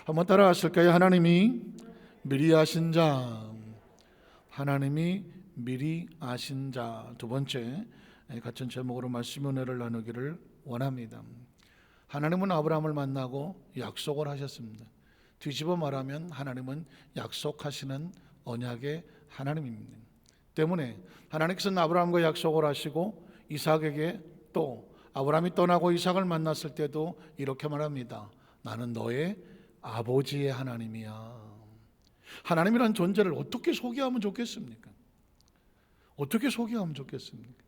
한번 따라하실까요? 하나님이 미리 아신 자. 하나님이 미리 아신 자. 두 번째, 같은 제목으로 말씀 은혜를 나누기를 원합니다. 하나님은 아브라함을 만나고 약속을 하셨습니다. 뒤집어 말하면 하나님은 약속하시는 언약의 하나님입니다. 때문에 하나님께서는 아브라함과 약속을 하시고 이삭에게 또 아브라함이 떠나고 이삭을 만났을 때도 이렇게 말합니다. 나는 너의 아버지의 하나님이야. 하나님이란 존재를 어떻게 소개하면 좋겠습니까? 어떻게 소개하면 좋겠습니까?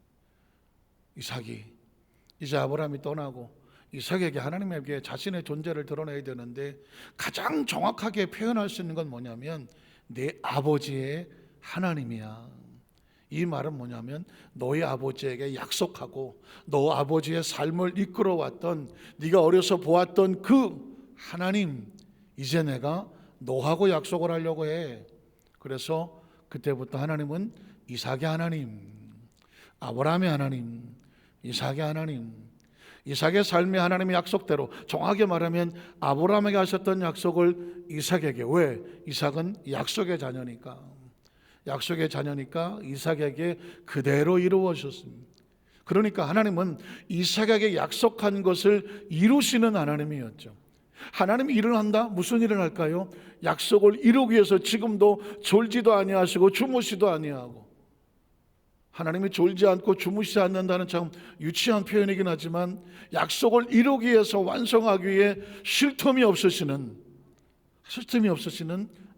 이삭이 이제 아브라함이 떠나고 이삭에게 하나님에게 자신의 존재를 드러내야 되는데 가장 정확하게 표현할 수 있는 건 뭐냐면 내 아버지의 하나님이야. 이 말은 뭐냐면 너희 아버지에게 약속하고 너 아버지의 삶을 이끌어왔던 네가 어려서 보았던 그 하나님, 이제 내가 너하고 약속을 하려고 해. 그래서 그때부터 하나님은 이삭의 하나님, 아브라함의 하나님, 이삭의 하나님, 이삭의 삶의 하나님의 약속대로, 정확하게 말하면 아브라함에게 하셨던 약속을 이삭에게, 왜? 이삭은 약속의 자녀니까, 약속의 자녀니까 이삭에게 그대로 이루어졌습니다. 그러니까 하나님은 이삭에게 약속한 것을 이루시는 하나님이었죠. 하나님이 일을 한다? 무슨 일을 할까요? 약속을 이루기 위해서 지금도 졸지도 아니하시고 주무시도 아니하고, 하나님이 졸지 않고 주무시지 않는다는 참 유치한 표현이긴 하지만 약속을 이루기 위해서 완성하기 위해 쉴 틈이 없으시는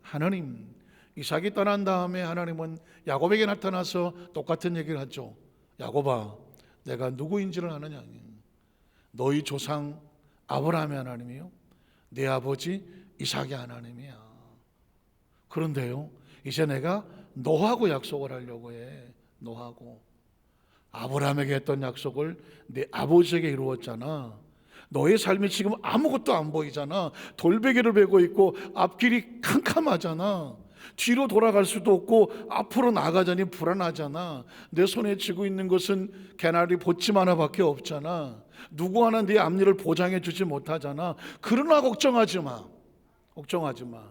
하나님. 이삭이 떠난 다음에 하나님은 야곱에게 나타나서 똑같은 얘기를 하죠. 야곱아, 내가 누구인지를 아느냐? 너희 조상 아브라함의 하나님이요, 내 아버지 이삭의 하나님이야. 그런데요, 이제 내가 너하고 약속을 하려고 해. 너하고. 아브라함에게 했던 약속을 내 아버지에게 이루었잖아. 너의 삶이 지금 아무것도 안 보이잖아. 돌베개를 베고 있고 앞길이 캄캄하잖아. 뒤로 돌아갈 수도 없고 앞으로 나가자니 불안하잖아. 내 손에 쥐고 있는 것은 개나리 보침 하나밖에 없잖아. 누구 하나 네 앞일을 보장해 주지 못하잖아. 그러나 걱정하지 마. 걱정하지 마.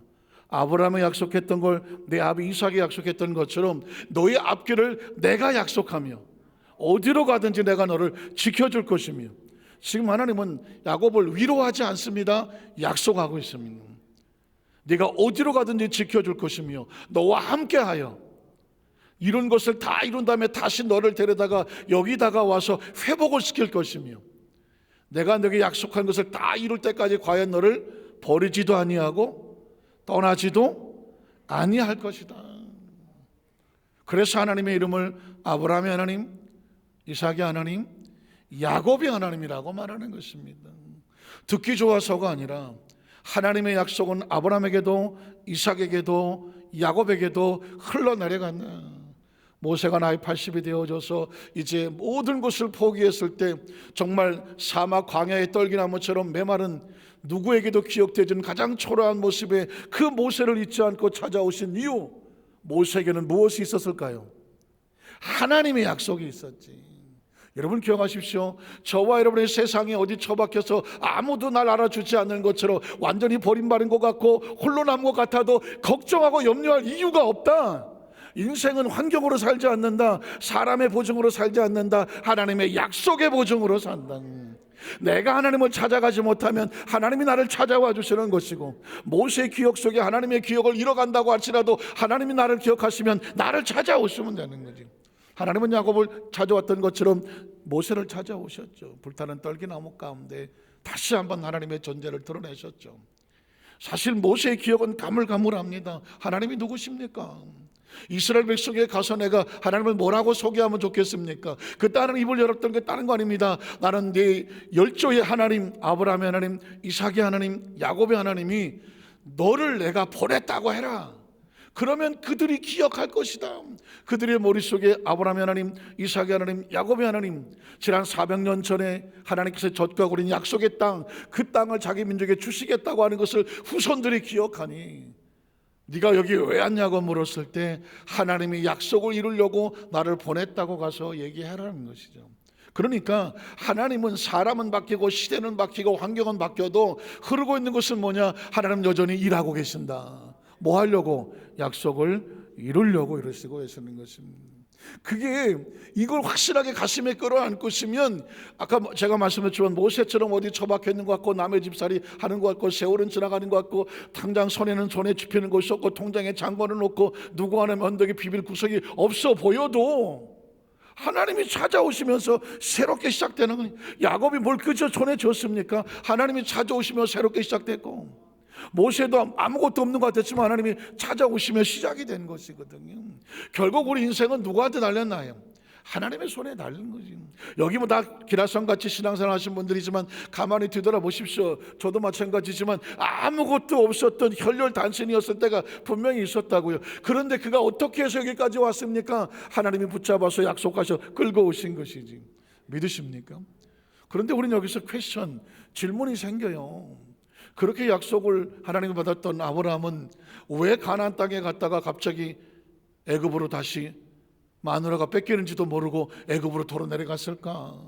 아브라함이 약속했던 걸 내 아비 이삭이 약속했던 것처럼 너의 앞길을 내가 약속하며 어디로 가든지 내가 너를 지켜줄 것이며, 지금 하나님은 야곱을 위로하지 않습니다. 약속하고 있습니다. 네가 어디로 가든지 지켜줄 것이며 너와 함께하여 이런 것을 다 이룬 다음에 다시 너를 데려다가 여기다가 와서 회복을 시킬 것이며, 내가 너에게 약속한 것을 다 이룰 때까지 과연 너를 버리지도 아니하고 떠나지도 아니할 것이다. 그래서 하나님의 이름을 아브라함의 하나님, 이삭의 하나님, 야곱의 하나님이라고 말하는 것입니다. 듣기 좋아서가 아니라 하나님의 약속은 아브라함에게도 이삭에게도 야곱에게도 흘러내려갔네. 모세가 나이 80이 되어져서 이제 모든 것을 포기했을 때 정말 사막 광야의 떨기나무처럼 메마른, 누구에게도 기억되지는 가장 초라한 모습에 그 모세를 잊지 않고 찾아오신 이유, 모세에게는 무엇이 있었을까요? 하나님의 약속이 있었지. 여러분 기억하십시오. 저와 여러분의 세상에 어디 처박혀서 아무도 날 알아주지 않는 것처럼 완전히 버림받은 것 같고 홀로 남은 것 같아도 걱정하고 염려할 이유가 없다. 인생은 환경으로 살지 않는다. 사람의 보증으로 살지 않는다. 하나님의 약속의 보증으로 산다. 내가 하나님을 찾아가지 못하면 하나님이 나를 찾아와 주시는 것이고, 모세의 기억 속에 하나님의 기억을 잃어간다고 할지라도 하나님이 나를 기억하시면 나를 찾아오시면 되는 거지. 하나님은 야곱을 찾아왔던 것처럼 모세를 찾아오셨죠. 불타는 떨기나무 가운데 다시 한번 하나님의 존재를 드러내셨죠. 사실 모세의 기억은 가물가물합니다. 하나님이 누구십니까? 이스라엘 백성에게 가서 내가 하나님을 뭐라고 소개하면 좋겠습니까? 그 딸은 입을 열었던 게 다른 거 아닙니다. 나는 네 열조의 하나님, 아브라함의 하나님, 이삭의 하나님, 야곱의 하나님이 너를 내가 보냈다고 해라. 그러면 그들이 기억할 것이다. 그들의 머릿속에 아브라함의 하나님, 이삭의 하나님, 야곱의 하나님, 지난 400년 전에 하나님께서 젖과 구린 약속의 땅, 그 땅을 자기 민족에 주시겠다고 하는 것을 후손들이 기억하니, 네가 여기 왜 왔냐고 물었을 때 하나님이 약속을 이루려고 나를 보냈다고 가서 얘기하라는 것이죠. 그러니까 하나님은 사람은 바뀌고 시대는 바뀌고 환경은 바뀌어도 흐르고 있는 것은 뭐냐? 하나님 여전히 일하고 계신다. 뭐 하려고? 약속을 이루려고 이러시고 계시는 것입니다. 그게 이걸 확실하게 가슴에 끌어안고 있으면, 아까 제가 말씀했지만 모세처럼 어디 처박혀 있는 것 같고 남의 집살이 하는 것 같고 세월은 지나가는 것 같고 당장 손에는 손에 쥐피는 것이 없고 통장에 장관을 놓고 누구 하나 언덕에 비빌 구석이 없어 보여도 하나님이 찾아오시면서 새롭게 시작되는 거예요. 야곱이 뭘 그저 손에 줬습니까? 하나님이 찾아오시며 새롭게 시작됐고, 모세도 아무것도 없는 것 같았지만 하나님이 찾아오시며 시작이 된 것이거든요. 결국 우리 인생은 누구한테 달렸나요? 하나님의 손에 달린 거지. 여기 뭐 다 기라성같이 신앙생활 하신 분들이지만 가만히 뒤돌아보십시오. 저도 마찬가지지만 아무것도 없었던 혈혈단신이었을 때가 분명히 있었다고요. 그런데 그가 어떻게 해서 여기까지 왔습니까? 하나님이 붙잡아서 약속하셔 끌고 오신 것이지. 믿으십니까? 그런데 우리는 여기서 질문이 생겨요. 그렇게 약속을 하나님이 받았던 아브라함은 왜 가나안 땅에 갔다가 갑자기 애굽으로 다시 마누라가 뺏기는지도 모르고 애굽으로 도로 내려갔을까?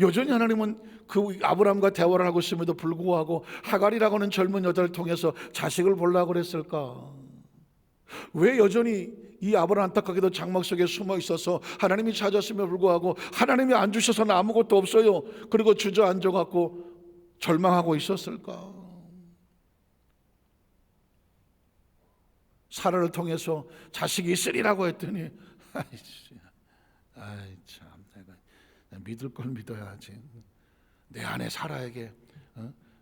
여전히 하나님은 그 아브라함과 대화를 하고 있음에도 불구하고 하갈이라고 하는 젊은 여자를 통해서 자식을 보려고 그랬을까? 왜 여전히 이 아브라함 안타깝게도 장막 속에 숨어 있어서 하나님이 찾았음에도 불구하고 하나님이 안 주셔서는 아무것도 없어요, 그리고 주저앉아갖고 절망하고 있었을까? 사라를 통해서 자식이 있으리라고 했더니 아이 참, 내가 믿을 걸 믿어야지. 내 아내 사라에게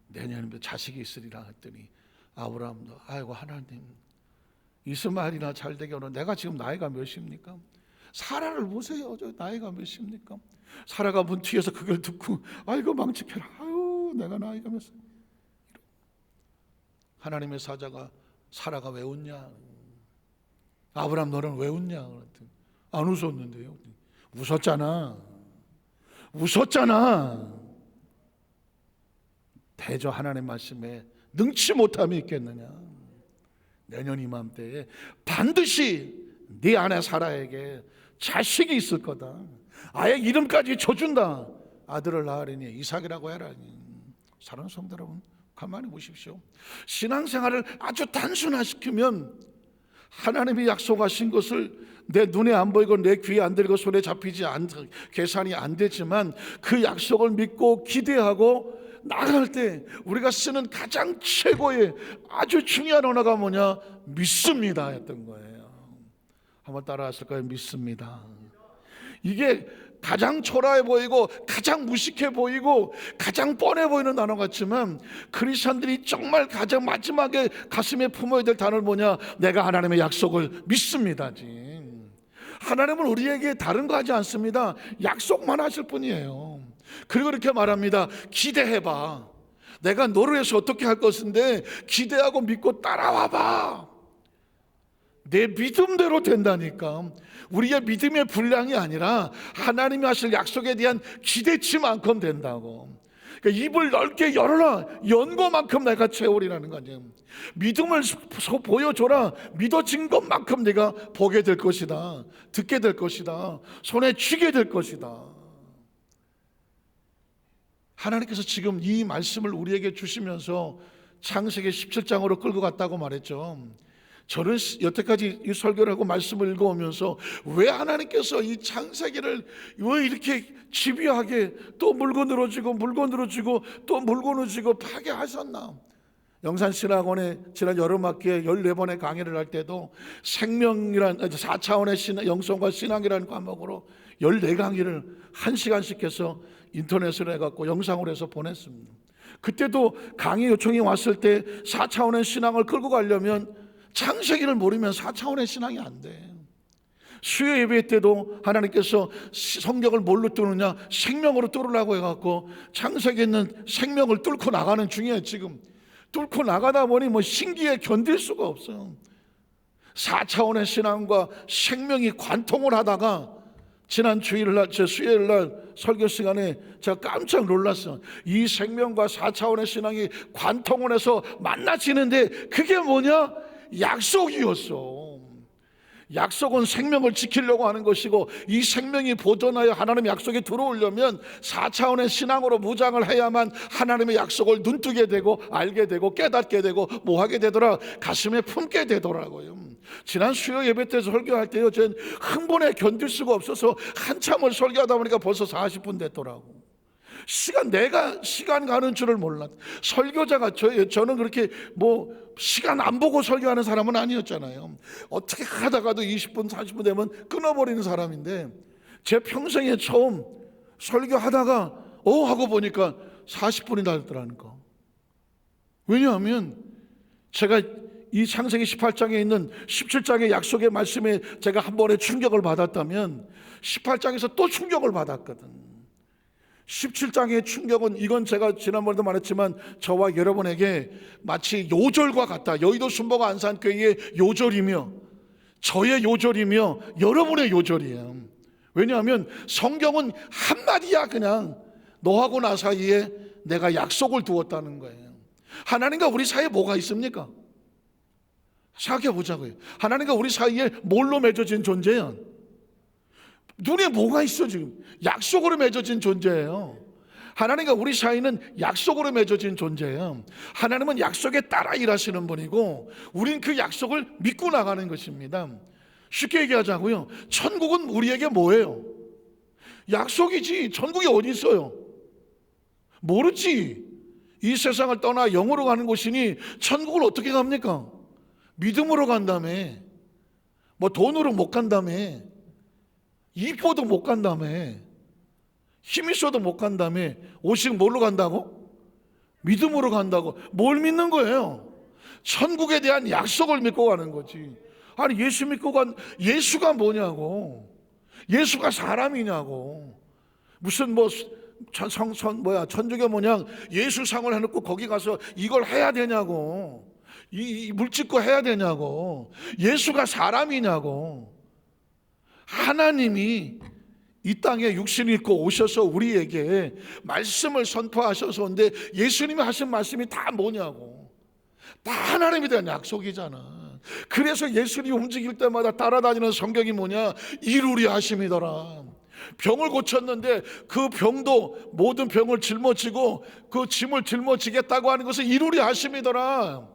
내년에 자식이 있으리라 했더니 아브라함도 아이고 하나님, 이스마엘이나 잘되게 하는, 내가 지금 나이가 몇입니까? 사라를 보세요. 저 나이가 몇입니까? 사라가 문 뒤에서 그걸 듣고 아이고 망측해라. 아유 내가 나이가 몇 살. 하나님의 사자가 사라가 왜 웃냐? 아브라함 너는 왜 웃냐? 그랬더니 안 웃었는데요. 웃었잖아. 대저 하나님 말씀에 능치 못함이 있겠느냐? 내년 이맘때에 반드시 네 아내 사라에게 자식이 있을 거다. 아예 이름까지 줘준다. 아들을 낳으리니 이삭이라고 해라. 사랑하는 성도 여러분, 가만히 보십시오. 신앙생활을 아주 단순화시키면 하나님이 약속하신 것을 내 눈에 안 보이고 내 귀에 안 들리고 손에 잡히지 계산이 안 되지만 그 약속을 믿고 기대하고 나갈 때 우리가 쓰는 가장 최고의 아주 중요한 언어가 뭐냐? 믿습니다 했던 거예요. 한번 따라하실까요? 믿습니다. 이게 가장 초라해 보이고 가장 무식해 보이고 가장 뻔해 보이는 단어 같지만 크리스천들이 정말 가장 마지막에 가슴에 품어야 될 단어는 뭐냐? 내가 하나님의 약속을 믿습니다지. 하나님은 우리에게 다른 거 하지 않습니다. 약속만 하실 뿐이에요. 그리고 이렇게 말합니다. 기대해봐. 내가 너를 위해서 어떻게 할 것인데 기대하고 믿고 따라와봐. 내 믿음대로 된다니까. 우리의 믿음의 분량이 아니라 하나님이 하실 약속에 대한 기대치만큼 된다고. 그러니까 입을 넓게 열어라. 연 것만큼 내가 채우리라는 거죠. 믿음을 보여줘라. 믿어진 것만큼 내가 보게 될 것이다. 듣게 될 것이다. 손에 쥐게 될 것이다. 하나님께서 지금 이 말씀을 우리에게 주시면서 창세기 17장으로 끌고 갔다고 말했죠. 저는 여태까지 이 설교를 하고 말씀을 읽어오면서 왜 하나님께서 이 창세기를 왜 이렇게 집요하게 또 물고 늘어지고 또 물고 늘어지고 파괴하셨나? 영산신학원에 지난 여름학기에 14번의 강의를 할 때도 생명이란 4차원의 영성과 신앙이라는 과목으로 14강의를 1시간씩 해서 인터넷으로 해갖고 영상으로 해서 보냈습니다. 그때도 강의 요청이 왔을 때 4차원의 신앙을 끌고 가려면 창세기를 모르면 4차원의 신앙이 안 돼. 수요 예배 때도 하나님께서 성경을 뭘로 뚫느냐? 생명으로 뚫으라고 해갖고 창세기에 있는 생명을 뚫고 나가는 중이에요. 지금 뚫고 나가다 보니 뭐 신기해 견딜 수가 없어요. 4차원의 신앙과 생명이 관통을 하다가 지난 주일날, 제 수요일날 설교 시간에 제가 깜짝 놀랐어요. 이 생명과 4차원의 신앙이 관통을 해서 만나지는데 그게 뭐냐? 약속이었어. 약속은 생명을 지키려고 하는 것이고, 이 생명이 보존하여 하나님의 약속에 들어오려면 4차원의 신앙으로 무장을 해야만 하나님의 약속을 눈뜨게 되고 알게 되고 깨닫게 되고 뭐 하게 되더라? 가슴에 품게 되더라고요. 지난 수요 예배 때 설교할 때요, 전 흥분에 견딜 수가 없어서 한참을 설교하다 보니까 벌써 40분 됐더라고. 내가 시간 가는 줄을 몰랐. 설교자가 저는 그렇게 뭐 시간 안 보고 설교하는 사람은 아니었잖아요. 어떻게 하다가도 20분 40분 되면 끊어버리는 사람인데, 제 평생에 처음 설교하다가 하고 보니까 40분이 달더라니까. 왜냐하면 제가 이 창세기 18장에 있는 17장의 약속의 말씀에 제가 한 번에 충격을 받았다면 18장에서 또 충격을 받았거든. 17장의 충격은, 이건 제가 지난번에도 말했지만 저와 여러분에게 마치 요절과 같다. 여의도 순복음 안산교회의 요절이며 저의 요절이며 여러분의 요절이에요. 왜냐하면 성경은 한마디야. 그냥 너하고 나 사이에 내가 약속을 두었다는 거예요. 하나님과 우리 사이에 뭐가 있습니까? 생각해 보자고요. 하나님과 우리 사이에 뭘로 맺어진 존재야? 눈에 뭐가 있어? 지금 약속으로 맺어진 존재예요. 하나님과 우리 사이는 약속으로 맺어진 존재예요. 하나님은 약속에 따라 일하시는 분이고 우린 그 약속을 믿고 나가는 것입니다. 쉽게 얘기하자고요, 천국은 우리에게 뭐예요? 약속이지. 천국이 어디 있어요? 모르지. 이 세상을 떠나 영으로 가는 곳이니 천국을 어떻게 갑니까? 믿음으로 간다며. 뭐 돈으로 못 간다며. 이뻐도 못 간다며. 힘 있어도 못 간다며. 오직 뭘로 간다고? 믿음으로 간다고. 뭘 믿는 거예요? 천국에 대한 약속을 믿고 가는 거지. 아니 예수 믿고 예수가 뭐냐고. 예수가 사람이냐고. 무슨 천주교 모양 예수상을 해놓고 거기 가서 이걸 해야 되냐고. 이 물짓고 해야 되냐고. 예수가 사람이냐고. 하나님이 이 땅에 육신을 입고 오셔서 우리에게 말씀을 선포하셔서 온데, 예수님이 하신 말씀이 다 뭐냐고. 다 하나님에 대한 약속이잖아. 그래서 예수님이 움직일 때마다 따라다니는 성경이 뭐냐? 이루리 하심이더라. 병을 고쳤는데 그 병도 모든 병을 짊어지고 그 짐을 짊어지겠다고 하는 것은 이루리 하심이더라.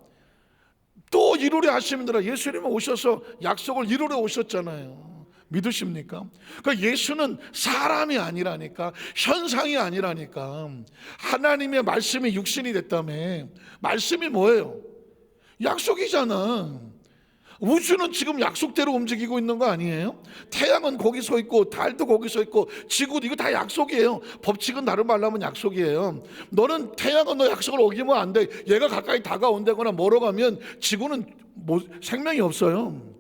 또 이루리 하심이더라. 예수님이 오셔서 약속을 이루려 오셨잖아요. 믿으십니까? 그러니까 예수는 사람이 아니라니까, 현상이 아니라니까. 하나님의 말씀이 육신이 됐다며. 말씀이 뭐예요? 약속이잖아. 우주는 지금 약속대로 움직이고 있는 거 아니에요? 태양은 거기 서 있고 달도 거기 서 있고 지구도, 이거 다 약속이에요. 법칙은 다른 말로 하면 약속이에요. 너는 태양은 너 약속을 어기면 안 돼. 얘가 가까이 다가온다거나 멀어 가면 지구는 생명이 없어요.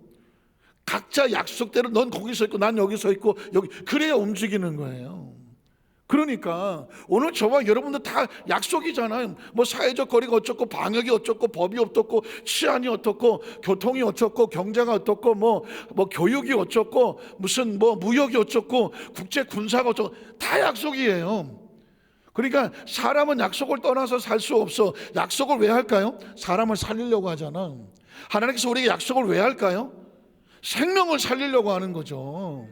각자 약속대로 넌 거기 서 있고 난 여기 서 있고 여기, 그래야 움직이는 거예요. 그러니까 오늘 저와 여러분들 다 약속이잖아요. 뭐 사회적 거리가 어쩌고, 방역이 어쩌고, 법이 어떻고, 치안이 어떻고, 교통이 어쩌고, 경제가 어떻고, 뭐 교육이 어쩌고, 무슨 무역이 어쩌고, 국제 군사가 어쩌고, 다 약속이에요. 그러니까 사람은 약속을 떠나서 살 수 없어. 약속을 왜 할까요? 사람을 살리려고 하잖아. 하나님께서 우리에게 약속을 왜 할까요? 생명을 살리려고 하는 거죠.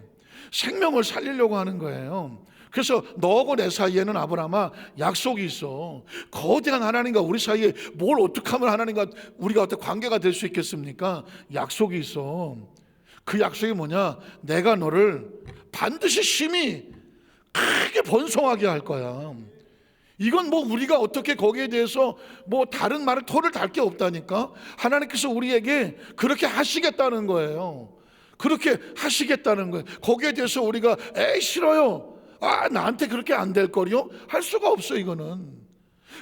생명을 살리려고 하는 거예요. 그래서 너하고 내 사이에는 아브라함아 약속이 있어. 거대한 하나님과 우리 사이에 뭘 어떻게 하면 하나님과 우리가 어떻게 관계가 될 수 있겠습니까? 약속이 있어. 그 약속이 뭐냐? 내가 너를 반드시 심히 크게 번성하게 할 거야. 이건 우리가 어떻게 거기에 대해서 다른 말을 토를 달 게 없다니까. 하나님께서 우리에게 그렇게 하시겠다는 거예요. 그렇게 하시겠다는 거예요. 거기에 대해서 우리가 에이 싫어요, 나한테 그렇게 안 될 거요? 할 수가 없어. 이거는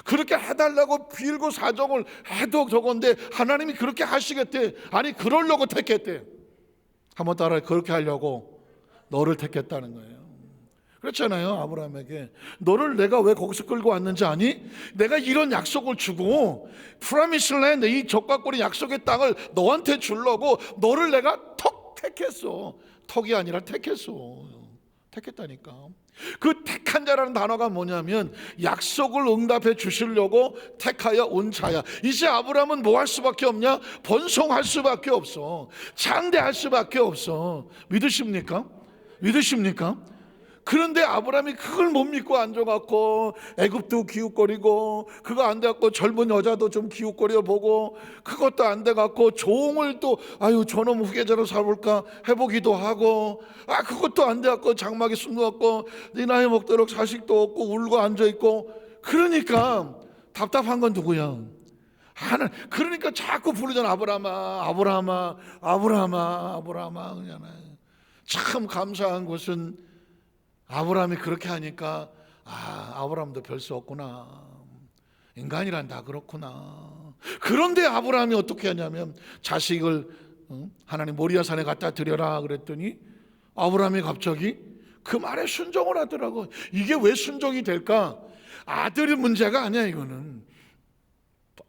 그렇게 해달라고 빌고 사정을 해도 저건데 하나님이 그렇게 하시겠대. 아니 그러려고 택했대. 한번 따라해. 그렇게 하려고 너를 택했다는 거예요. 그렇잖아요. 아브라함에게 너를 내가 왜 거기서 끌고 왔는지 아니? 내가 이런 약속을 주고 프라미스랜드, 이 적과골의 약속의 땅을 너한테 주려고 너를 내가 턱 택했어. 턱이 아니라 택했어. 택했다니까. 그 택한 자라는 단어가 뭐냐면 약속을 응답해 주시려고 택하여 온 자야. 이제 아브라함은 뭐 할 수밖에 없냐? 번성할 수밖에 없어. 장대할 수밖에 없어. 믿으십니까? 믿으십니까? 그런데 아브라함이 그걸 못 믿고 앉아갖고 애굽도 기웃거리고, 그거 안 돼갖고 젊은 여자도 좀 기웃거려 보고, 그것도 안 돼갖고 종을 또 아유 저놈 후계자로 살볼까 해보기도 하고, 그것도 안 돼갖고 장막에 숨겨갖고 네 나이 먹도록 자식도 없고 울고 앉아있고. 그러니까 답답한 건 누구야? 하나님. 그러니까 자꾸 부르잖아. 아브라함아 아브라함아 아브라함아 아브라함아. 참 감사한 것은 아브라함이 그렇게 하니까 아브라함도 별 수 없구나, 인간이란 다 그렇구나. 그런데 아브라함이 어떻게 하냐면 자식을 하나님 모리아산에 갖다 드려라 그랬더니 아브라함이 갑자기 그 말에 순종을 하더라고. 이게 왜 순종이 될까? 아들이 문제가 아니야. 이거는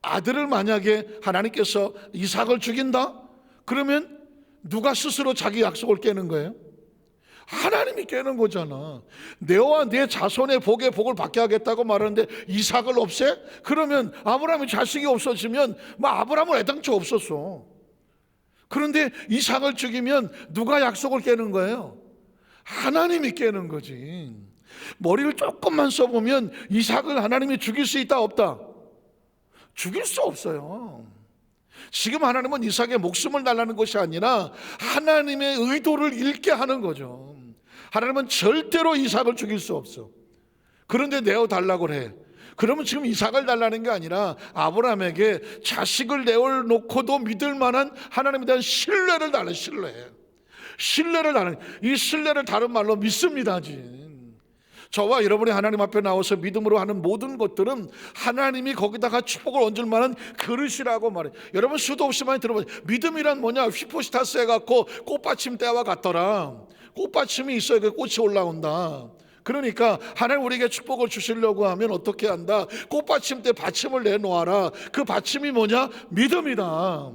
아들을 만약에 하나님께서 이삭을 죽인다 그러면 누가 스스로 자기 약속을 깨는 거예요? 하나님이 깨는 거잖아. 내와 내 자손의 복의 복을 받게 하겠다고 말하는데 이삭을 없애? 그러면 아브라함이 자식이 없어지면 아브라함은 애당초 없었어. 그런데 이삭을 죽이면 누가 약속을 깨는 거예요? 하나님이 깨는 거지. 머리를 조금만 써보면 이삭을 하나님이 죽일 수 있다 없다? 죽일 수 없어요. 지금 하나님은 이삭의 목숨을 달라는 것이 아니라 하나님의 의도를 잃게 하는 거죠. 하나님은 절대로 이삭을 죽일 수 없어. 그런데 내어달라고 그래. 그러면 지금 이삭을 달라는 게 아니라 아브라함에게 자식을 내어놓고도 믿을 만한 하나님에 대한 신뢰를 달라. 신뢰를 달라. 이 신뢰를 다른 말로 믿습니다지. 저와 여러분이 하나님 앞에 나와서 믿음으로 하는 모든 것들은 하나님이 거기다가 축복을 얹을 만한 그릇이라고 말해요. 여러분 수도 없이 많이 들어보세요. 믿음이란 뭐냐? 휘포스타스 해갖고 꽃받침대와 같더라. 꽃받침이 있어야 그 꽃이 올라온다. 그러니까 하나님 우리에게 축복을 주시려고 하면 어떻게 한다? 꽃받침대 받침을 내놓아라. 그 받침이 뭐냐? 믿음이다.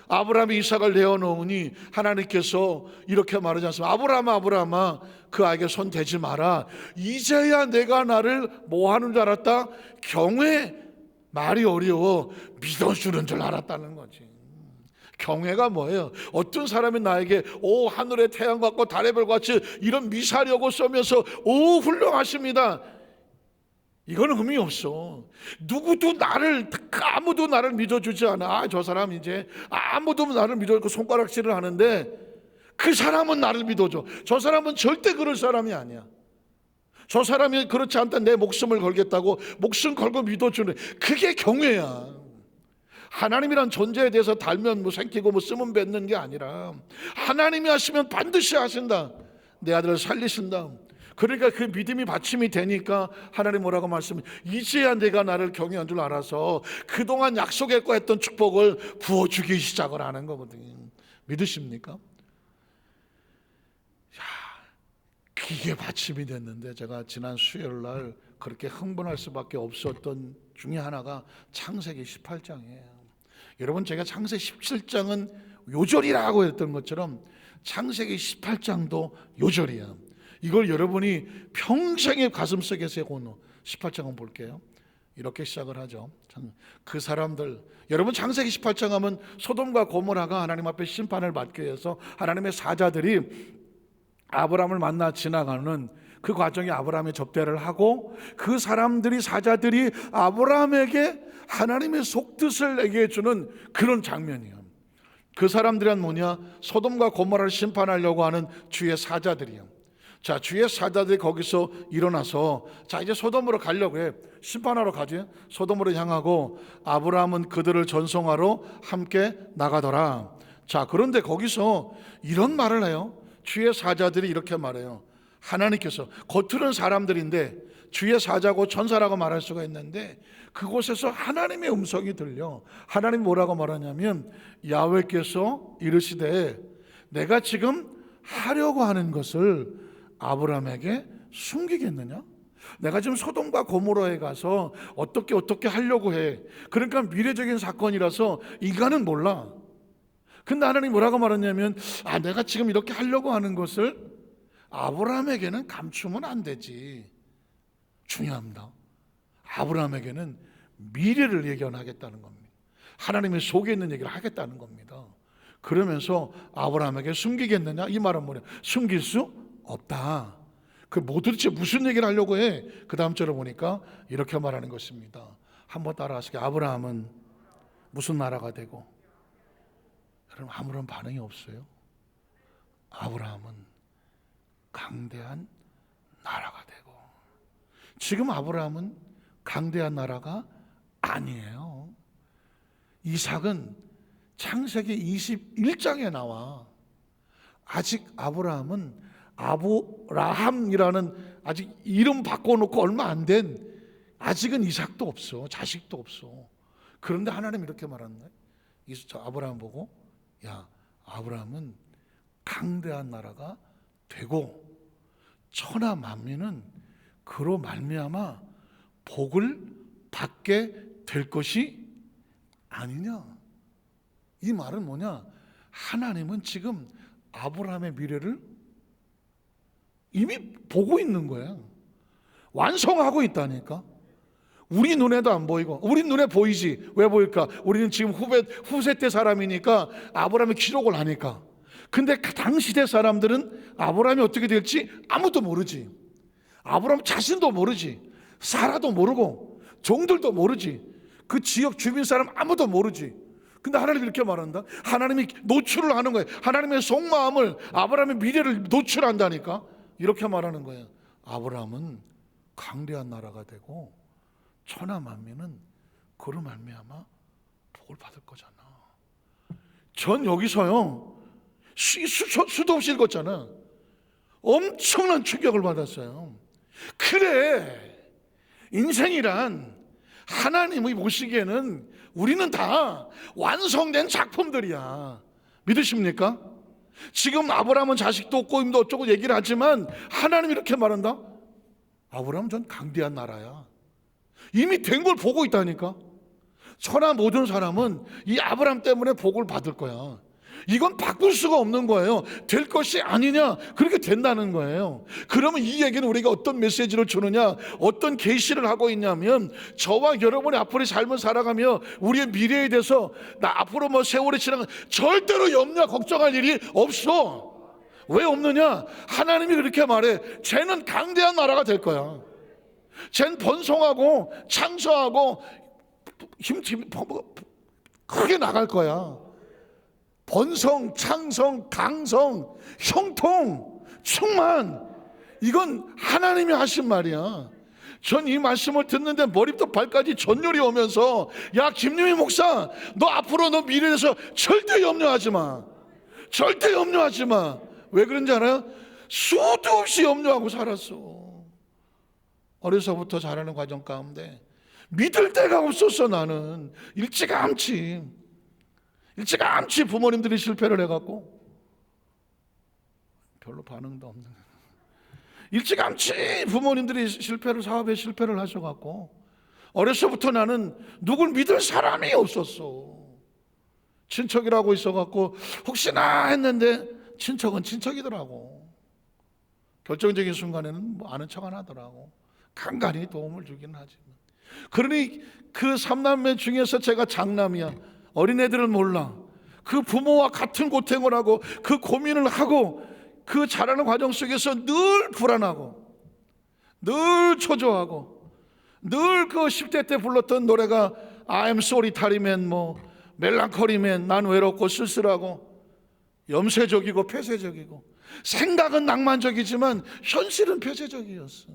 아브라함이 이삭을 내어놓으니 하나님께서 이렇게 말하지 않습니까? 아브라함아 아브라함아 그 아이에게 손 대지 마라. 이제야 내가 나를 뭐 하는 줄 알았다? 경외. 말이 어려워. 믿어주는 줄 알았다는 거지. 경외가 뭐예요? 어떤 사람이 나에게 오 하늘의 태양 같고 달의 별 같이 이런 미사력을 쏘면서 오 훌륭하십니다, 이거는 의미 없어. 아무도 나를 믿어주지 않아. 저 사람 이제 아무도 나를 믿어주고 손가락질을 하는데 그 사람은 나를 믿어줘. 저 사람은 절대 그럴 사람이 아니야. 저 사람이 그렇지 않다 내 목숨을 걸겠다고 목숨 걸고 믿어주는, 그게 경외야. 하나님이란 존재에 대해서 달면 생기고 쓰면 뱉는 게 아니라 하나님이 하시면 반드시 하신다. 내 아들을 살리신다. 그러니까 그 믿음이 받침이 되니까 하나님 뭐라고 말씀해? 이제야 내가 나를 경외한 줄 알아서 그동안 약속했고 했던 축복을 부어주기 시작을 하는 거거든요. 믿으십니까? 이게 받침이 됐는데 제가 지난 수요일 날 그렇게 흥분할 수밖에 없었던 중에 하나가 창세기 18장이에요. 여러분 제가 창세기 17장은 요절이라고 했던 것처럼 창세기 18장도 요절이야. 이걸 여러분이 평생의 가슴속에 세워놓은 18장은 볼게요. 이렇게 시작을 하죠. 그 사람들, 여러분 창세기 18장 하면 소돔과 고모라가 하나님 앞에 심판을 받기 위해서 하나님의 사자들이 아브라함을 만나 지나가는 그 과정에 아브라함이 접대를 하고 그 사람들이 사자들이 아브라함에게 하나님의 속뜻을 얘기해 주는 그런 장면이에요. 그 사람들은 뭐냐? 소돔과 고모라를 심판하려고 하는 주의 사자들이에요. 자, 주의 사자들이 거기서 일어나서 자 이제 소돔으로 가려고 해. 심판하러 가지. 소돔으로 향하고 아브라함은 그들을 전송하러 함께 나가더라. 자, 그런데 거기서 이런 말을 해요. 주의 사자들이 이렇게 말해요. 하나님께서, 겉으로는 사람들인데 주의 사자고 천사라고 말할 수가 있는데 그곳에서 하나님의 음성이 들려. 하나님 뭐라고 말하냐면 야훼께서 이르시되 내가 지금 하려고 하는 것을 아브라함에게 숨기겠느냐? 내가 지금 소돔과 고모라에 가서 어떻게 하려고 해. 그러니까 미래적인 사건이라서 인간은 몰라. 근데 하나님 뭐라고 말하냐면 내가 지금 이렇게 하려고 하는 것을 아브라함에게는 감추면 안 되지. 중요합니다. 아브라함에게는 미래를 예견하겠다는 겁니다. 하나님의 속에 있는 얘기를 하겠다는 겁니다. 그러면서 아브라함에게 숨기겠느냐? 이 말은 뭐냐? 숨길 수 없다. 그 뭐 도대체 무슨 얘기를 하려고 해? 그 다음 절을 보니까 이렇게 말하는 것입니다. 한번 따라하시게. 아브라함은 무슨 나라가 되고? 여러분 아무런 반응이 없어요. 아브라함은 강대한 나라가 되고. 지금 아브라함은 강대한 나라가 아니에요. 이삭은 창세기 21장에 나와. 아직 아브라함은 아브라함이라는 아직 이름 바꿔놓고 얼마 안 된, 아직은 이삭도 없어, 자식도 없어. 그런데 하나님 이렇게 말한다. 아브라함 보고, 야, 아브라함은 강대한 나라가 되고 천하 만민은 그로 말미암아 복을 받게 될 것이 아니냐. 이 말은 뭐냐? 하나님은 지금 아브라함의 미래를 이미 보고 있는 거예요. 완성하고 있다니까. 우리 눈에도 안 보이고, 우리 눈에 보이지. 왜 보일까? 우리는 지금 후세 때 사람이니까 아브라함의 기록을 아니까. 근데 그 당시 대 사람들은 아브라함이 어떻게 될지 아무도 모르지. 아브라함 자신도 모르지. 사라도 모르고 종들도 모르지. 그 지역 주민 사람 아무도 모르지. 근데 하나님이 이렇게 말한다. 하나님이 노출을 하는 거예요. 하나님의 속마음을, 아브라함의 미래를 노출한다니까. 이렇게 말하는 거예요. 아브라함은 강대한 나라가 되고 천하 만민은 그로 말미암아 복을 받을 거잖아. 전 여기서요 수도 없이 읽었잖아. 엄청난 충격을 받았어요. 그래, 인생이란 하나님이 보시기에는 우리는 다 완성된 작품들이야. 믿으십니까? 지금 아브라함은 자식도 없고 임도 어쩌고 얘기를 하지만 하나님이 이렇게 말한다. 아브라함은 전 강대한 나라야. 이미 된 걸 보고 있다니까. 천하 모든 사람은 이 아브라함 때문에 복을 받을 거야. 이건 바꿀 수가 없는 거예요. 될 것이 아니냐, 그렇게 된다는 거예요. 그러면 이 얘기는 우리가 어떤 메시지를 주느냐, 어떤 계시를 하고 있냐면, 저와 여러분이 앞으로 삶을 살아가며 우리의 미래에 대해서 나 앞으로 뭐 세월이 지나가 절대로 염려 걱정할 일이 없어. 왜 없느냐? 하나님이 그렇게 말해. 쟤는 강대한 나라가 될 거야. 쟤는 번성하고 창조하고 크게 나갈 거야. 번성, 창성, 강성, 형통, 충만, 이건 하나님이 하신 말이야. 전 이 말씀을 듣는데 머리부터 발까지 전율이 오면서, 야 김유미 목사, 너 앞으로 너 미래에 대해서 절대 염려하지 마. 절대 염려하지 마. 왜 그런지 알아요? 수도 없이 염려하고 살았어. 어려서부터 자라는 과정 가운데 믿을 데가 없었어. 나는 일찌감치 부모님들이 실패를 해갖고 별로 반응도 없는, 일찌감치 부모님들이 사업에 실패를 하셔갖고 어려서부터 나는 누굴 믿을 사람이 없었어. 친척이라고 있어갖고 혹시나 했는데 친척은 친척이더라고. 결정적인 순간에는 뭐 아는 척 안 하더라고. 간간히 도움을 주긴 하지만. 그러니 그 3남매 중에서 제가 장남이야. 어린애들은 몰라. 그 부모와 같은 고통을 하고 그 고민을 하고 그 자라는 과정 속에서 늘 불안하고 늘 초조하고 늘 그 10대 때 불렀던 노래가 I'm sorry 타리맨, 뭐 멜랑콜리맨, 난 외롭고 쓸쓸하고 염세적이고 폐쇄적이고, 생각은 낭만적이지만 현실은 폐쇄적이었어.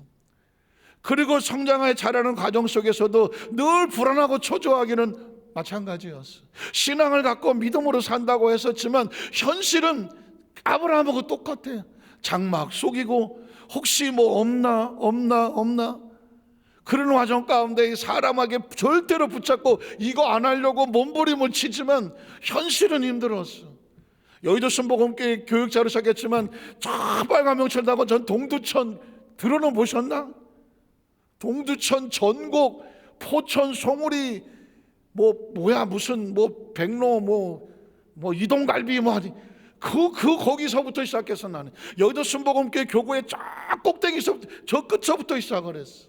그리고 성장하여 자라는 과정 속에서도 늘 불안하고 초조하기는 마찬가지였어. 신앙을 갖고 믿음으로 산다고 했었지만 현실은 아브라함하고 똑같아. 장막 속이고 혹시 뭐 없나 그런 과정 가운데 사람에게 절대로 붙잡고 이거 안 하려고 몸부림을 치지만 현실은 힘들었어. 여의도 순복음교회 교육자로 시작했지만 저 빨간 명찰 나고 전 동두천 들어는 보셨나? 동두천, 전곡, 포천, 송우리, 무슨 백로, 이동갈비, 거기서부터 시작해서 나는 여의도 순복음교회 교구의 쫙 꼭대기서부터 저 끝서부터 시작을 했어.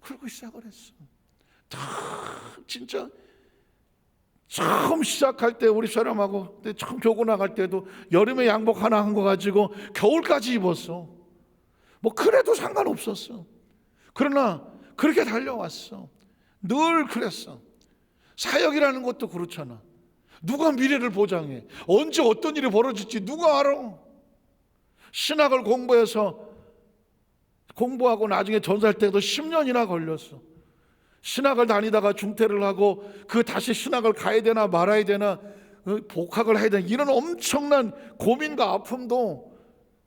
그러고 시작을 했어. 다 진짜 처음 시작할 때 우리 사람하고 처음 교구 나갈 때도 여름에 양복 하나 한 거 가지고 겨울까지 입었어. 뭐 그래도 상관없었어. 그러나 그렇게 달려왔어. 늘 그랬어. 사역이라는 것도 그렇잖아. 누가 미래를 보장해? 언제 어떤 일이 벌어질지 누가 알아? 신학을 공부하고 나중에 전사할 때도 10년이나 걸렸어. 신학을 다니다가 중퇴를 하고 다시 신학을 가야 되나 말아야 되나 복학을 해야 되나 이런 엄청난 고민과 아픔도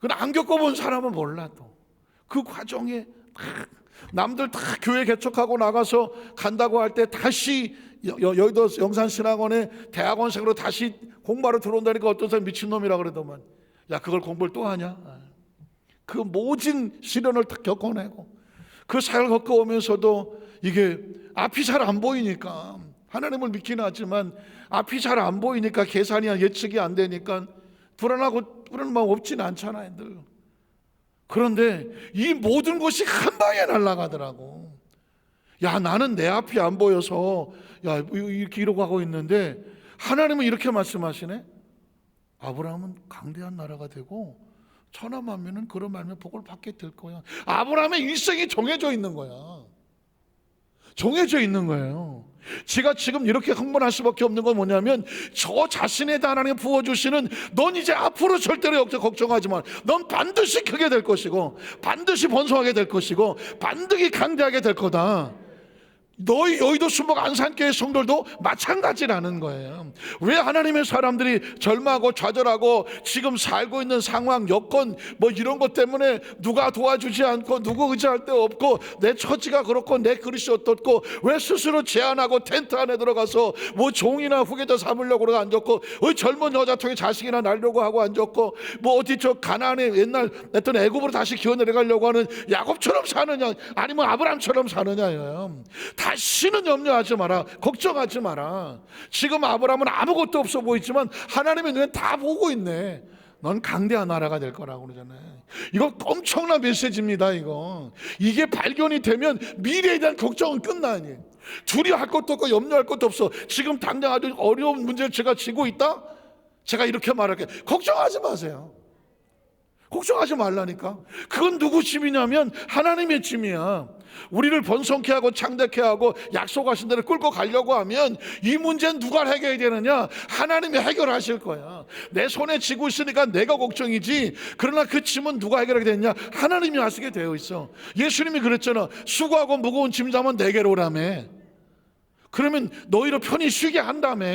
안 겪어본 사람은 몰라도 그 과정에 남들 다 교회 개척하고 나가서 간다고 할 때 다시 여의도 영산신학원에 대학원생으로 다시 공부하러 들어온다니까 어떤 사람이 미친놈이라 그러더만, 야 그걸 공부를 또 하냐? 그 모진 시련을 다 겪어내고 그 사역을 겪어오면서도 이게 앞이 잘 안 보이니까, 하나님을 믿기는 하지만 앞이 잘 안 보이니까, 계산이야 예측이 안 되니까 불안하고 그런 마음 없지는 않잖아요 늘. 그런데 이 모든 것이 한 방에 날아가더라고. 야 나는 내 앞이 안 보여서 야 이렇게 이러고 하고 있는데 하나님은 이렇게 말씀하시네. 아브라함은 강대한 나라가 되고 천하 만민은 그런 말며 복을 받게 될 거야. 아브라함의 일생이 정해져 있는 거야. 정해져 있는 거예요. 제가 지금 이렇게 흥분할 수밖에 없는 건 뭐냐면, 저 자신에 대해 하나님 부어주시는, 넌 이제 앞으로 절대로 걱정하지 마. 넌 반드시 크게 될 것이고 반드시 번성하게 될 것이고 반드시 강대하게 될 거다. 너희 여의도 순복 안산교회 성도들도 마찬가지라는 거예요. 왜 하나님의 사람들이 절망하고 좌절하고 지금 살고 있는 상황, 여건 뭐 이런 것 때문에 누가 도와주지 않고 누구 의지할 데 없고 내 처지가 그렇고 내 그릇이 어떻고 왜 스스로 제안하고 텐트 안에 들어가서 뭐 종이나 후계자 삼으려고 그러고 앉았고, 왜 젊은 여자 통해 자식이나 낳으려고 하고 앉았고, 뭐 어디 저 가나안에 옛날 했던 애굽으로 다시 기어 내려가려고 하는 야곱처럼 사느냐 아니면 아브라함처럼 사느냐예요. 다시는 염려하지 마라. 걱정하지 마라. 지금 아브라함은 아무것도 없어 보이지만 하나님의 눈에 다 보고 있네. 넌 강대한 나라가 될 거라고 그러잖아요. 이거 엄청난 메시지입니다. 이게 발견이 되면 미래에 대한 걱정은 끝나니. 두려워할 것도 없고 염려할 것도 없어. 지금 당장 아주 어려운 문제를 제가 지고 있다? 제가 이렇게 말할게요. 걱정하지 마세요. 걱정하지 말라니까. 그건 누구 짐이냐면 하나님의 짐이야. 우리를 번성케 하고 창대케 하고 약속하신 대로 끌고 가려고 하면 이 문제는 누가 해결해야 되느냐? 하나님이 해결하실 거야. 내 손에 쥐고 있으니까 내가 걱정이지, 그러나 그 짐은 누가 해결하게 되느냐? 하나님이 하시게 되어 있어. 예수님이 그랬잖아. 수고하고 무거운 짐 자면 내게로 오라며. 그러면 너희를 편히 쉬게 한다며.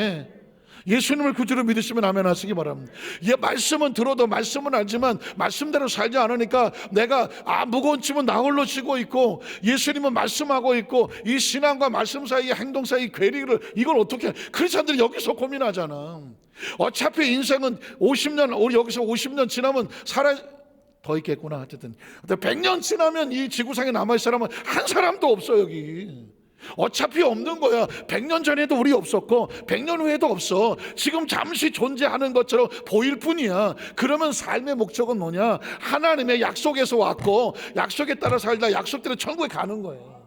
예수님을 구주로 믿으시면 아멘 하시기 바랍니다. 말씀은 들어도 말씀은 알지만 말씀대로 살지 않으니까 내가 무거운 짐은 나 홀로 지고 있고 예수님은 말씀하고 있고 이 신앙과 말씀 사이 행동 사이 괴리를 이걸 어떻게, 크리스천들이 여기서 고민하잖아. 어차피 인생은 50년, 우리 여기서 50년 지나면 더 있겠구나. 어쨌든 100년 지나면 이 지구상에 남아있을 사람은 한 사람도 없어. 여기 어차피 없는 거야. 100년 전에도 우리 없었고 100년 후에도 없어. 지금 잠시 존재하는 것처럼 보일 뿐이야. 그러면 삶의 목적은 뭐냐? 하나님의 약속에서 왔고 약속에 따라 살다 약속대로 천국에 가는 거예요.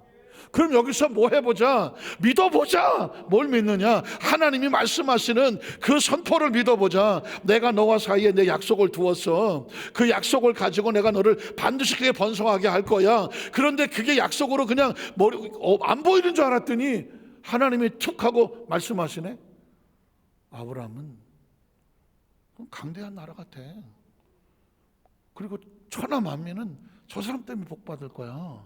그럼 여기서 뭐 해보자? 믿어보자. 뭘 믿느냐? 하나님이 말씀하시는 그 선포를 믿어보자. 내가 너와 사이에 내 약속을 두었어. 그 약속을 가지고 내가 너를 반드시 크게 번성하게 할 거야. 그런데 그게 약속으로 그냥 안 보이는 줄 알았더니 하나님이 툭 하고 말씀하시네. 아브라함은 강대한 나라 같아. 그리고 천하 만민은 저 사람 때문에 복 받을 거야.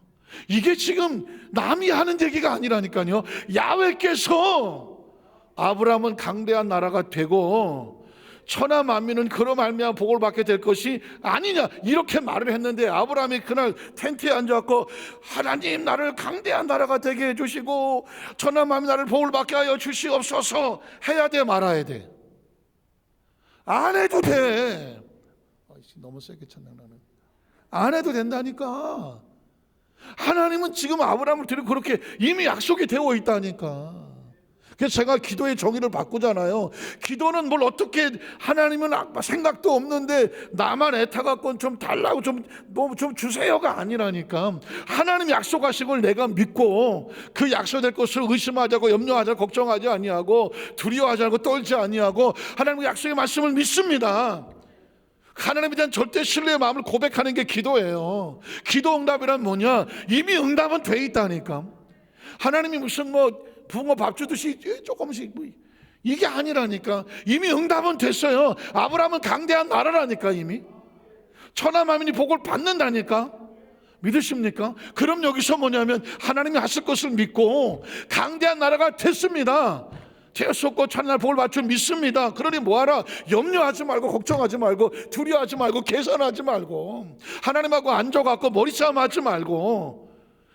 이게 지금 남이 하는 얘기가 아니라니까요. 야훼께서 아브라함은 강대한 나라가 되고 천하 만민은 그로 말미암아 복을 받게 될 것이 아니냐 이렇게 말을 했는데, 아브라함이 그날 텐트에 앉아서 하나님 나를 강대한 나라가 되게 해주시고 천하 만민 나를 복을 받게 하여 주시옵소서 해야 돼 말아야 돼? 안 해도 돼. 너무 세게 쳤네 나는. 안 해도 된다니까. 하나님은 지금 아브라함을 들고 그렇게 이미 약속이 되어 있다니까. 그래서 제가 기도의 정의를 바꾸잖아요. 기도는 뭘 어떻게, 하나님은 생각도 없는데 나만 애타갖고 좀 달라고 좀 주세요가 아니라니까. 하나님 약속하신 걸 내가 믿고 그 약속될 것을 의심하지 않고 염려하지 않고 걱정하지 아니하고 두려워하지 않고 떨지 아니하고 하나님의 약속의 말씀을 믿습니다. 하나님에 대한 절대 신뢰의 마음을 고백하는 게 기도예요. 기도 응답이란 뭐냐? 이미 응답은 돼 있다니까. 하나님이 무슨 붕어 밥 주듯이 조금씩 이게 아니라니까. 이미 응답은 됐어요. 아브라함은 강대한 나라라니까. 이미 천하만민이 복을 받는다니까. 믿으십니까? 그럼 여기서 뭐냐면 하나님이 하실 것을 믿고 강대한 나라가 됐습니다. 되었었고 천날 복을 받줄 믿습니다. 그러니 뭐하라? 염려하지 말고 걱정하지 말고 두려워하지 말고 계산하지 말고 하나님하고 앉아갖고 머리싸움 하지 말고,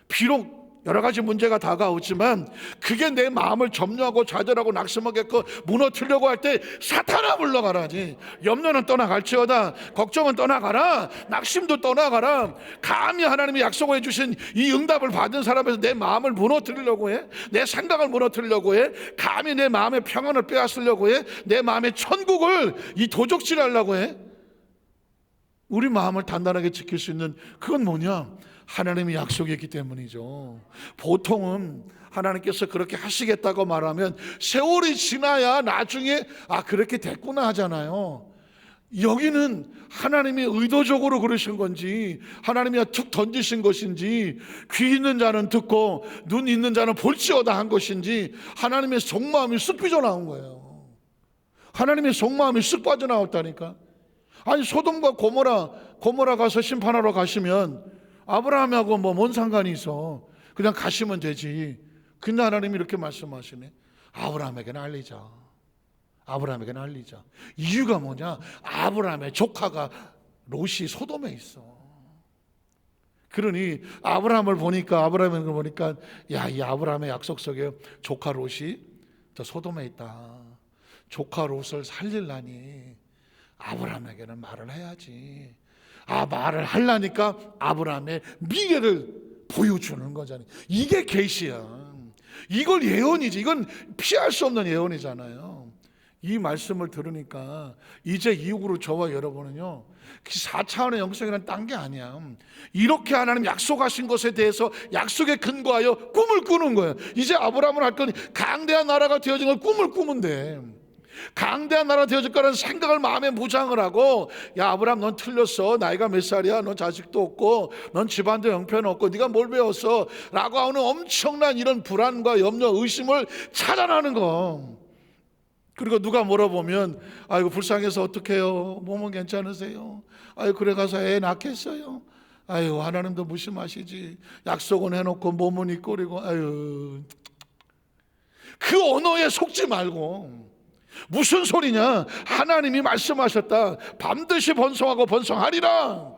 비록 여러 가지 문제가 다가오지만 그게 내 마음을 점령하고 좌절하고 낙심하겠고 무너뜨리려고 할 때 사탄아 물러가라지. 염려는 떠나갈지어다. 걱정은 떠나가라. 낙심도 떠나가라. 감히 하나님이 약속을 해주신 이 응답을 받은 사람에서 내 마음을 무너뜨리려고 해? 내 생각을 무너뜨리려고 해? 감히 내 마음의 평안을 빼앗으려고 해? 내 마음의 천국을 이 도적질하려고 해? 우리 마음을 단단하게 지킬 수 있는 그건 뭐냐? 하나님이 약속했기 때문이죠. 보통은 하나님께서 그렇게 하시겠다고 말하면 세월이 지나야 나중에 그렇게 됐구나 하잖아요. 여기는 하나님이 의도적으로 그러신 건지 하나님이 툭 던지신 것인지 귀 있는 자는 듣고 눈 있는 자는 볼지어다 한 것인지 하나님의 속마음이 쓱 삐져나온 거예요. 하나님의 속마음이 쓱 빠져나왔다니까. 아니 소돔과 고모라 가서 심판하러 가시면 아브라함하고 뭔 상관이 있어? 그냥 가시면 되지. 근데 하나님이 이렇게 말씀하시네. 아브라함에게는 알리자. 아브라함에게는 알리자. 이유가 뭐냐? 아브라함의 조카가 롯이 소돔에 있어. 그러니 아브라함을 보니까 야, 이 아브라함의 약속 속에 조카 롯이 저 소돔에 있다. 조카 롯을 살리려니 아브라함에게는 말을 해야지. 말을 하려니까 아브라함의 미래를 보여주는 거잖아요. 이게 계시야. 이걸 예언이지. 이건 피할 수 없는 예언이잖아요. 이 말씀을 들으니까 이제 이후로 저와 여러분은요 4차원의 영성이란 딴 게 아니야. 이렇게 하나님 약속하신 것에 대해서 약속에 근거하여 꿈을 꾸는 거예요. 이제 아브라함은 할 건 강대한 나라가 되어진 걸 꿈을 꾸면 돼. 강대한 나라 되어질 거라는 생각을 마음에 무장을 하고, 야 아브라함 넌 틀렸어. 나이가 몇 살이야? 넌 자식도 없고 넌 집안도 형편없고 네가 뭘 배웠어? 라고 하는 엄청난 이런 불안과 염려 의심을 차단하는 거. 그리고 누가 물어보면 아이고 불쌍해서 어떡해요? 몸은 괜찮으세요? 아이고 그래 가서 애 낳겠어요? 아유 하나님도 무심하시지. 약속은 해놓고 몸은 있고 그리고 아유, 그 언어에 속지 말고. 무슨 소리냐? 하나님이 말씀하셨다. 반드시 번성하고 번성하리라.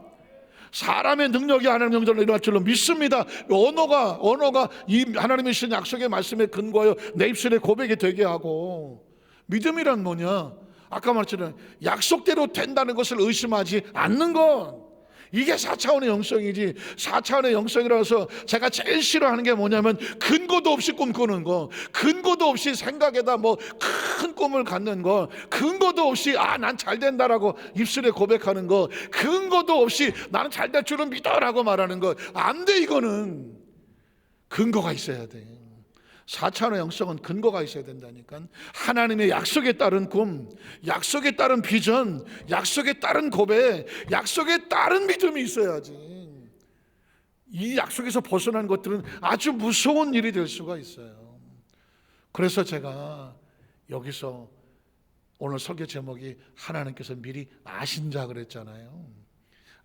사람의 능력이 하나님의 영전으로 일어날 줄로 믿습니다. 언어가 이 하나님의 신 약속의 말씀에 근거하여 내 입술에 고백이 되게 하고. 믿음이란 뭐냐? 아까 말했잖아요. 약속대로 된다는 것을 의심하지 않는 것. 이게 4차원의 영성이지. 4차원의 영성이라서 제가 제일 싫어하는 게 뭐냐면 근거도 없이 꿈꾸는 거, 근거도 없이 생각에다 큰 꿈을 갖는 거, 근거도 없이 난 잘 된다라고 입술에 고백하는 거, 근거도 없이 나는 잘 될 줄은 믿어라고 말하는 거. 안 돼. 이거는 근거가 있어야 돼. 4차원의 영성은 근거가 있어야 된다니까. 하나님의 약속에 따른 꿈, 약속에 따른 비전, 약속에 따른 고백, 약속에 따른 믿음이 있어야지. 이 약속에서 벗어난 것들은 아주 무서운 일이 될 수가 있어요. 그래서 제가 여기서 오늘 설교 제목이 하나님께서 미리 아신 자 그랬잖아요.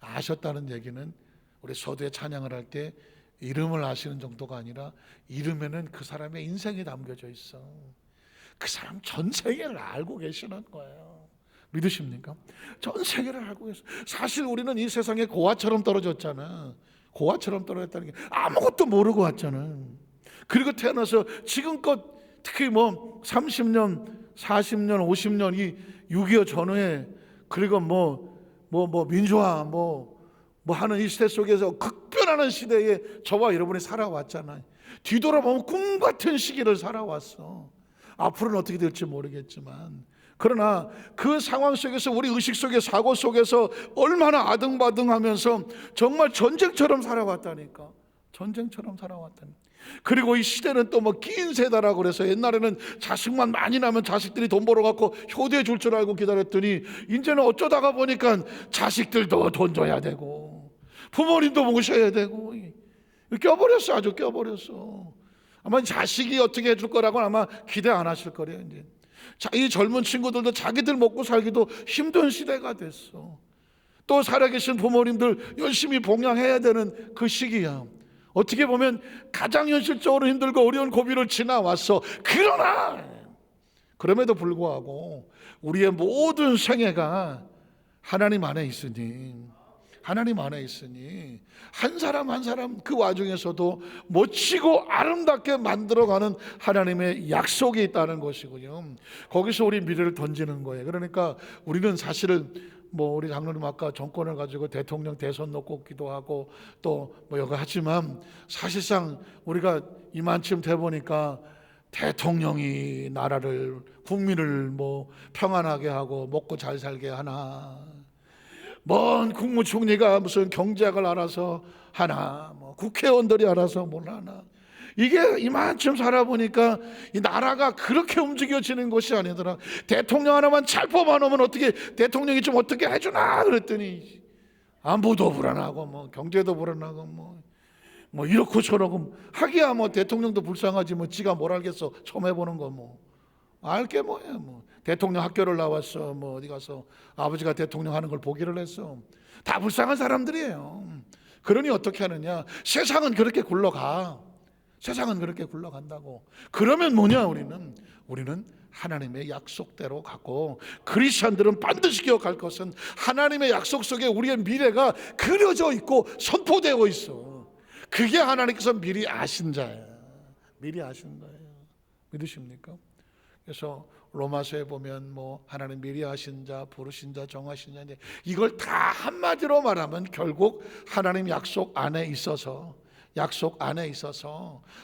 아셨다는 얘기는 우리 서두에 찬양을 할 때 이름을 아시는 정도가 아니라 이름에는 그 사람의 인생이 담겨져 있어. 그 사람 전 세계를 알고 계시는 거예요. 믿으십니까? 전 세계를 알고 계셔. 사실 우리는 이 세상에 고아처럼 떨어졌잖아. 고아처럼 떨어졌다는 게 아무것도 모르고 왔잖아. 그리고 태어나서 지금껏 특히 30년, 40년, 50년 이 6.25 전후에 그리고 민주화 하는 이 시대 속에서 극변하는 시대에 저와 여러분이 살아왔잖아요. 뒤돌아보면 꿈 같은 시기를 살아왔어. 앞으로는 어떻게 될지 모르겠지만, 그러나 그 상황 속에서 우리 의식 속에 사고 속에서 얼마나 아등바등하면서 정말 전쟁처럼 살아왔다니까. 전쟁처럼 살아왔다니까. 그리고 이 시대는 또 뭐 긴 세대라고 그래서 옛날에는 자식만 많이 나면 자식들이 돈 벌어갖고 효도해 줄 줄 알고 기다렸더니 이제는 어쩌다가 보니까 자식들도 돈 줘야 되고 부모님도 모셔야 되고 껴버렸어. 아주 껴버렸어. 아마 자식이 어떻게 해줄 거라고는 아마 기대 안 하실 거래요. 이제 이 젊은 친구들도 자기들 먹고 살기도 힘든 시대가 됐어. 또 살아계신 부모님들 열심히 봉양해야 되는 그 시기야. 어떻게 보면 가장 현실적으로 힘들고 어려운 고비를 지나왔어. 그러나 그럼에도 불구하고 우리의 모든 생애가 하나님 안에 있으니, 하나님 안에 있으니 한 사람 한 사람 그 와중에서도 멋지고 아름답게 만들어가는 하나님의 약속이 있다는 것이고요. 거기서 우리 미래를 던지는 거예요. 그러니까 우리는 사실은 뭐 우리 장로님 아까 정권을 가지고 대통령 대선 놓고 기도하고 또 뭐 여러 하지만 사실상 우리가 이만쯤 돼 보니까 대통령이 나라를 국민을 뭐 평안하게 하고 먹고 잘 살게 하나, 뭔 국무총리가 무슨 경제학을 알아서 하나, 뭐 국회의원들이 알아서 뭘 하나. 이게 이만큼 살아보니까 이 나라가 그렇게 움직여지는 것이 아니더라. 대통령 하나만 잘 뽑아놓으면 어떻게 대통령이 좀 어떻게 해주나 그랬더니 안보도 불안하고 뭐 경제도 불안하고 뭐 이렇고 저렇고. 하기야 뭐 대통령도 불쌍하지 뭐 지가 뭘 알겠어. 처음 해보는 거 뭐 알게 뭐야. 뭐 대통령 학교를 나왔어. 뭐 어디 가서 아버지가 대통령 하는 걸 보기를 했어. 다 불쌍한 사람들이에요. 그러니 어떻게 하느냐. 세상은 그렇게 굴러가. 세상은 그렇게 굴러간다고. 그러면 뭐냐, 우리는 하나님의 약속대로 가고, 그리스천들은 반드시 기억할 것은 하나님의 약속 속에 우리의 미래가 그려져 있고 선포되어 있어. 그게 하나님께서 미리 아신 자야. 미리 아신 거예요. 믿으십니까? 그래서 로마서에 보면 뭐 하나님 미리 아신 자, 부르신 자, 정하신 자, 이걸 다 한마디로 말하면 결국 하나님 약속 안에 있어서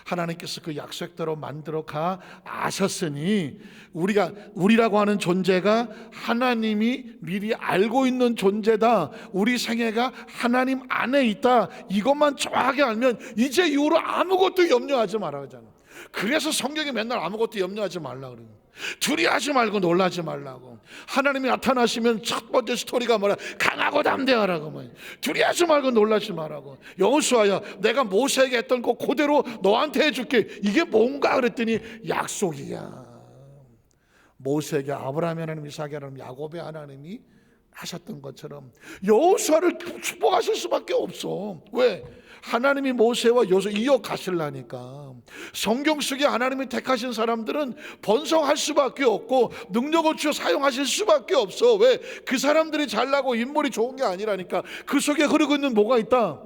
하나님께서 그 약속대로 만들어 가 아셨으니, 우리라고 하는 존재가 하나님이 미리 알고 있는 존재다. 우리 생애가 하나님 안에 있다. 이것만 정확하게 알면 이제 이후로 아무것도 염려하지 말라 그러잖아. 그래서 성경이 맨날 아무것도 염려하지 말라 그래요. 두려워하지 말고 놀라지 말라고. 하나님이 나타나시면 첫 번째 스토리가 뭐라? 강하고 담대하라고. 뭐 두려워하지 말고 놀라지 말라고. 여호수아야, 내가 모세에게 했던 거 그대로 너한테 해줄게. 이게 뭔가 그랬더니 약속이야. 모세에게 아브라함의 하나님, 이삭의 하나님, 야곱의 하나님이 하셨던 것처럼 여호수아를 축복하실 수밖에 없어. 왜? 하나님이 모세와 여호수아 이어가시려니까. 성경 속에 하나님이 택하신 사람들은 번성할 수밖에 없고 능력을 주어 사용하실 수밖에 없어. 왜? 그 사람들이 잘나고 인물이 좋은 게 아니라니까. 그 속에 흐르고 있는 뭐가 있다?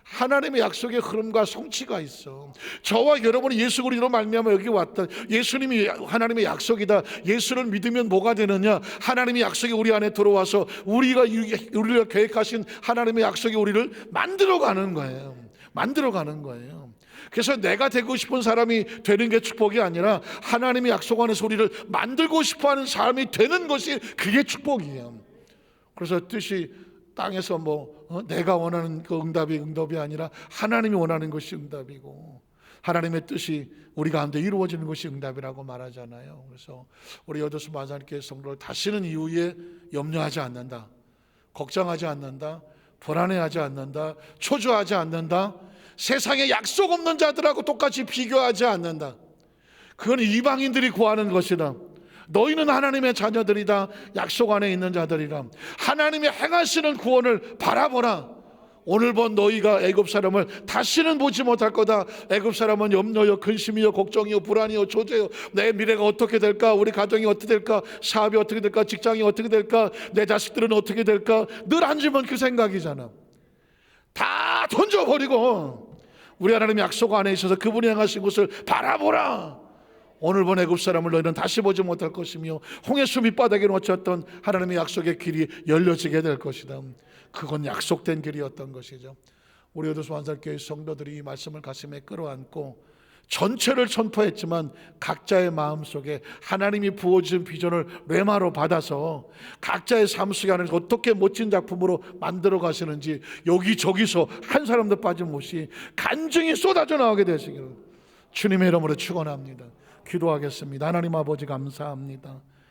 하나님의 약속의 흐름과 성취가 있어. 저와 여러분이 예수 그리스도로 말미암아 여기 왔다. 예수님이 하나님의 약속이다. 예수를 믿으면 뭐가 되느냐? 하나님의 약속이 우리 안에 들어와서 우리가 계획하신 하나님의 약속이 우리를 만들어가는 거예요. 만들어가는 거예요. 그래서 내가 되고 싶은 사람이 되는 게 축복이 아니라 하나님의 약속 안에서 우리를 만들고 싶어하는 사람이 되는 것이 그게 축복이에요. 그래서 뜻이 땅에서 내가 원하는 그 응답이 아니라 하나님이 원하는 것이 응답이고, 하나님의 뜻이 우리 가운데 이루어지는 것이 응답이라고 말하잖아요. 그래서 우리 여도수 마사님께 성도를 다시는 이후에 염려하지 않는다, 걱정하지 않는다, 불안해하지 않는다, 초조하지 않는다, 세상에 약속 없는 자들하고 똑같이 비교하지 않는다. 그건 이방인들이 구하는 것이다. 너희는 하나님의 자녀들이다. 약속 안에 있는 자들이라. 하나님이 행하시는 구원을 바라보라. 오늘 본 너희가 애굽 사람을 다시는 보지 못할 거다. 애굽 사람은 염려요, 근심이요, 걱정이요, 불안이요, 조제요. 내 미래가 어떻게 될까? 우리 가정이 어떻게 될까? 사업이 어떻게 될까? 직장이 어떻게 될까? 내 자식들은 어떻게 될까? 늘 앉으면 그 생각이잖아. 다 던져버리고 우리 하나님의 약속 안에 있어서 그분이 행하신 것을 바라보라. 오늘 본 애굽 사람을 너희는 다시 보지 못할 것이며 홍해수 밑바닥에 놓쳤던 하나님의 약속의 길이 열려지게 될 것이다. 그건 약속된 길이었던 것이죠. 우리 여도수 한살교회 성도들이 이 말씀을 가슴에 끌어안고 전체를 선포했지만 각자의 마음속에 하나님이 부어주신 비전을 뇌마로 받아서 각자의 삶 속에 하나님 어떻게 멋진 작품으로 만들어 가시는지 여기저기서 한 사람도 빠짐없이 간증이 쏟아져 나오게 되시기를 주님의 이름으로 축원합니다. 기도하겠습니다. 하나님 아버지 감사합니다.